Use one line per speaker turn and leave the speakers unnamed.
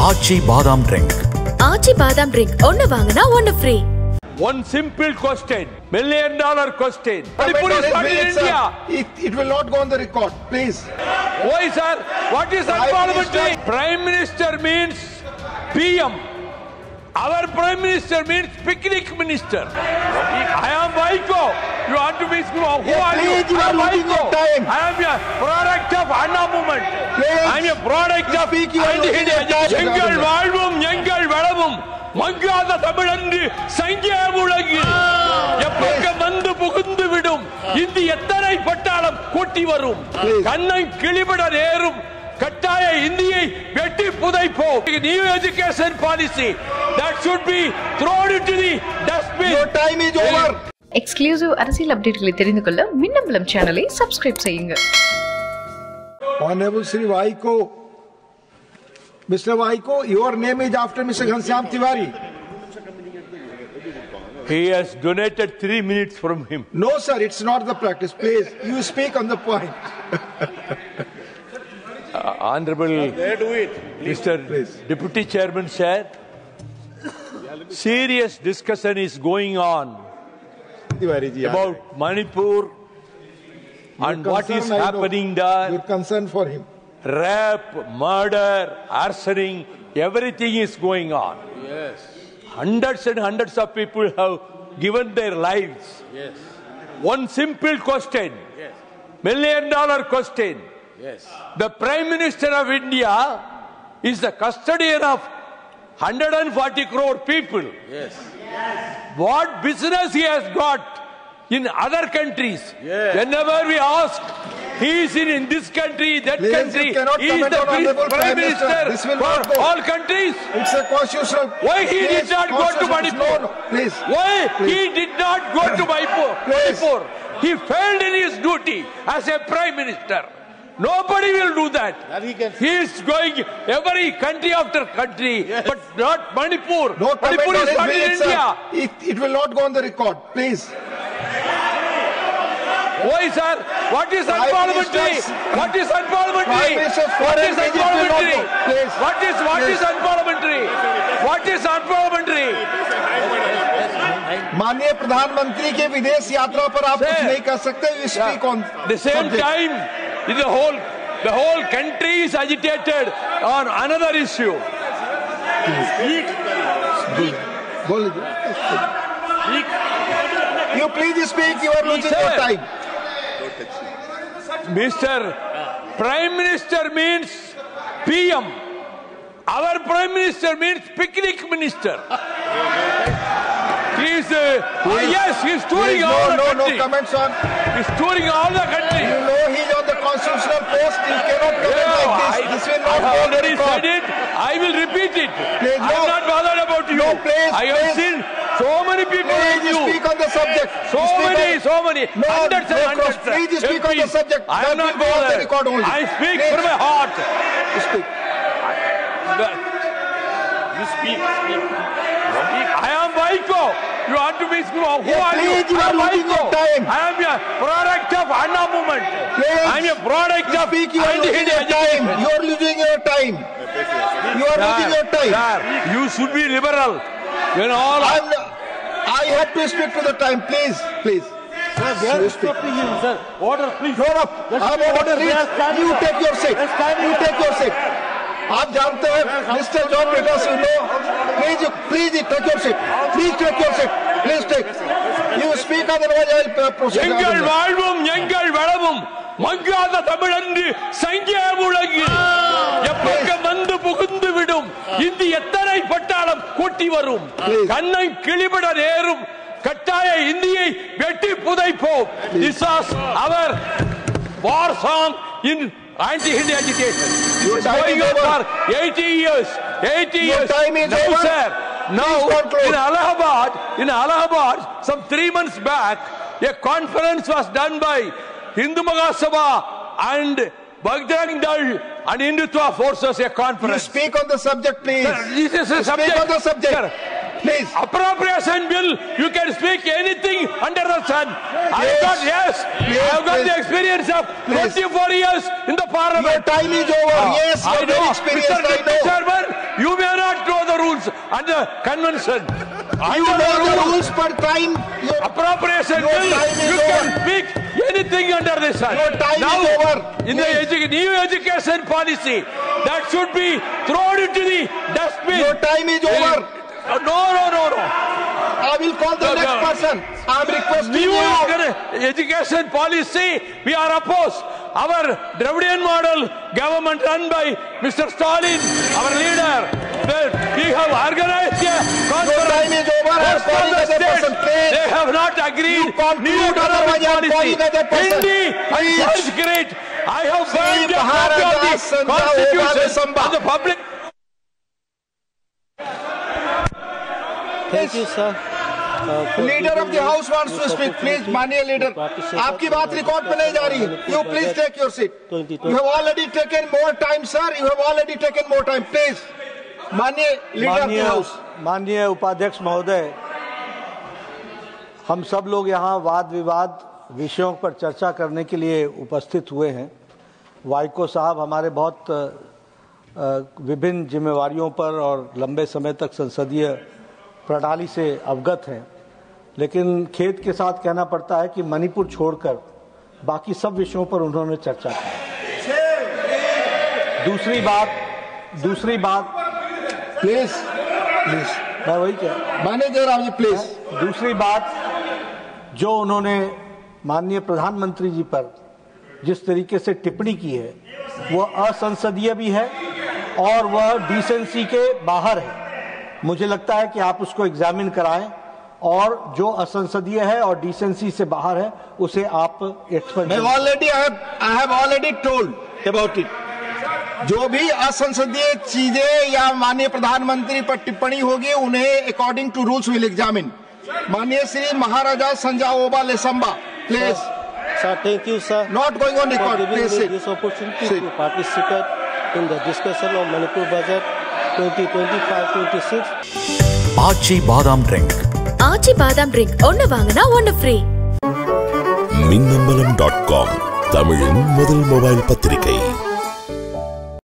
Aachi Badam Drink.
Aachi Badam Drink. One vaangana one free.
One simple question, $1 million question. Manipur is not in India.
It will not go on the record, please.
Why, sir? What is unparliamentary? Prime Minister means PM. Our Prime Minister means picnic minister. I am Vaiko. You want to be who are you?
You are losing your time.
I am a product of Anna movement. I am a product of எங்கள் வாழ்வும் எங்கள் வளமும் மங்காத தமிழன்று சங்கே முழங்கி எப்பக்கம் வந்து புகுந்து விடும் இந்தி எத்தனை பட்டாளம் கூட்டி வரும் கண்ணை கிளிபட நேரும் கட்டாய இந்தியை வெட்டி புதைப்போம். New education policy that should be thrown into the dustbin.
Your time is over.
Exclusive அரசியல் அப்டேட்களை தெரிந்து கொள்ள மின்னம்பலம் சேனலை சப்ஸ்கிரைப் செய்யுங்க.
Honorable Sri Vaiko, Mr. Vaiko, your name is after Mr. Ghanshyam Tiwari.
He has donated 3 minutes from him.
No, sir, it's not the practice. Please, you speak on the point.
Honorable Mr. Deputy Chairman said, serious discussion is going on about Manipur and what is happening there.
Your concern for him.
Rape, murder, arsoning, everything is going on.
Yes.
Hundreds and hundreds of people have given their lives.
Yes.
One simple question,
Yes.
$1 million question.
Yes.
The Prime Minister of India is the custodian of 140 crore people.
Yes.
What business he has got in other countries?
Yes.
Whenever we ask, he is in this country, that
Please,
country.
you cannot
He is
comment
the
on Honorable
Prime Minister
This will
for
not go.
all countries.
It's a constitutional.
Why he
Please,
did not go to
constitutional-
Manipur?
No, please.
Why
Please.
he did not go to Manipur?
Please.
He failed in his duty as a Prime Minister. Nobody will do that.
That he can.
He is going every country after country,
Yes.
but not Manipur.
No comment
Manipur
on
is
his
not in
minutes,
India.
sir. It will not go on the record, please.
Why, sir? What is
Prime
unparliamentary?
Minister's-
What is unparliamentary?
Prime Minister's
What
foreign
is
visits will not
unparliamentary?
go. Please.
What is
Please.
unparliamentary? What is unparliamentary?
माननीय प्रधानमंत्री के विदेश यात्रा पर आप कुछ
Sir.
नहीं कर सकते. You speak on
The same
subject.
time, the whole country is agitated on another issue.
बोलिए. You please speak. You are losing
Sir.
your time.
Mr. Prime Minister means PM. Our Prime Minister means picnic minister. He is, yes, he is touring
Please,
all the
no
country.
comments on.
He is touring all the country.
You know he is on the constitutional post. You cannot comment like this. This will not
I
go on the
already
record.
said it. I will repeat it.
Please,
I am
no.
not bothered about you.
No, please,
I have
please.
seen so many people
Please
like you.
speak on the subject.
So
Speak
many,
on-
so many.
No,
Hundreds and
no
hundreds.
cross. Please speak on the
MPs.
subject.
I
That
am not
will go on the record
bothered.
only.
I speak
Please.
from my heart.
Speak.
You speak.
I am Vaiko. You want to be who are
Yeah,
you?
please, you
I
are
am
losing
Vaiko.
your time.
I am a product of Anna movement.
Please.
I am a product of
Speak. You are losing your time. You are losing your time. You are losing your time.
Sir, you should be liberal. When all
I have to speak to the time. Please, please.
Sir, they are stopping him, sir. Order, please.
No, no. I'm order. Please. You take your seat. You take your seat. आप जानते हैं, Mr. John Peters, you know. Please take your seat. Please take your seat. Please take. You speak, otherwise I will proceed.
எங்கள் வாழ்வும் எங்கள் வளமும் மங்காத தமிழன்று சங்கே முழங்கி எப்பக்கம் வந்து புகுந்து விடும் இந்தி எத்தனை பட்டாளம் கூட்டி வரும் கண்ணை கிளிபட நேரும் கட்டாய இந்தியை வெட்டி புதைப்போம். This was our war song in anti-Hindi agitation.
Your
It's
time
going
is
on
over.
for 80 years. 80
Your
years.
time is
now,
over.
sir. Now,
Please conclude.
in Allahabad, some 3 months back, a conference was done by Hindu Mahasabha and Bajrang Dal and Hindutva forces. A
You
conference.
speak on the subject, please.
Sir, this is a subject.
Speak on the subject.
Sir,
Please.
Appropriation bill, you can speak anything under the sun. I have got, yes, I have got the experience of 24 years in the parliament.
Your time is over. Yes,
I
you're very
know.
experienced.
Mr.
I know.
Chairman, you and the convention.
You know the rules per time.
Appropriation
Your
bill.
time is
You can
over.
speak anything under the sun.
Your time
now,
is over.
In the new education policy, that should be thrown into the dustbin.
Your time is over.
No.
I will call the next person. I am requesting
New
you.
education policy, we are opposed. Our Dravidian model government run by Mr. Stalin, our leader, we have organized a conference.
time is over. I am calling
the
another person. Please.
They have not agreed.
You conclude,
New economic
otherwise I am
policy.
calling another person.
Hindi and
Please.
Sanskrit. I have burned a
Maharaja
copy of the
Sanja
constitution
Samba.
on the public.
Thank you, sir.
Leader of the house wants to speak. Please, माननीय leader. आपकी बात record पे नहीं जा रही है. You please take your seat. You have already taken more time, sir. You have already taken more time. Please, माननीय leader of the house.
माननीय उपाध्यक्ष महोदय, हम सब लोग यहाँ वाद विवाद विषयों पर चर्चा करने के लिए उपस्थित हुए हैं। वाइको साहब हमारे बहुत विभिन्न जिम्मेवारियों पर और लंबे समय तक संसदीय प्रणाली से अवगत हैं, लेकिन खेद के साथ कहना पड़ता है कि मणिपुर छोड़कर बाकी सब विषयों पर उन्होंने चर्चा की। दूसरी बात
प्लीज
मैं वही कह
माननीय जयराम जी प्लीज।
दूसरी बात जो उन्होंने माननीय प्रधानमंत्री जी पर जिस तरीके से टिप्पणी की है वह असंसदीय भी है और वह डिसेंसी के बाहर है। मुझे लगता है कि आप उसको एग्जामिन कराएं और जो असंसदीय है और डिसेंसी से बाहर है उसे आप expand.
I have already told about it. जो भी असंसदीय चीजें या माननीय प्रधानमंत्री पर टिप्पणी होगी उन्हें according to rules will examine. माननीय Shri Maharaja Sanjaoba Leishemba please.
Sir, thank you, sir.
Not going on record.
For giving
Please
me
sit.
this opportunity
Sit.
to participate in the discussion of Manipur budget 2025-26.
ஆச்சி பாதாம் ட்ரிங்க்.
ஆச்சி பாதாம் drink ஒன்னு வாங்கினா ஒன்னு free.
மின்னம்பலம்.com தமிழின் முதல் mobile பத்திரிகை.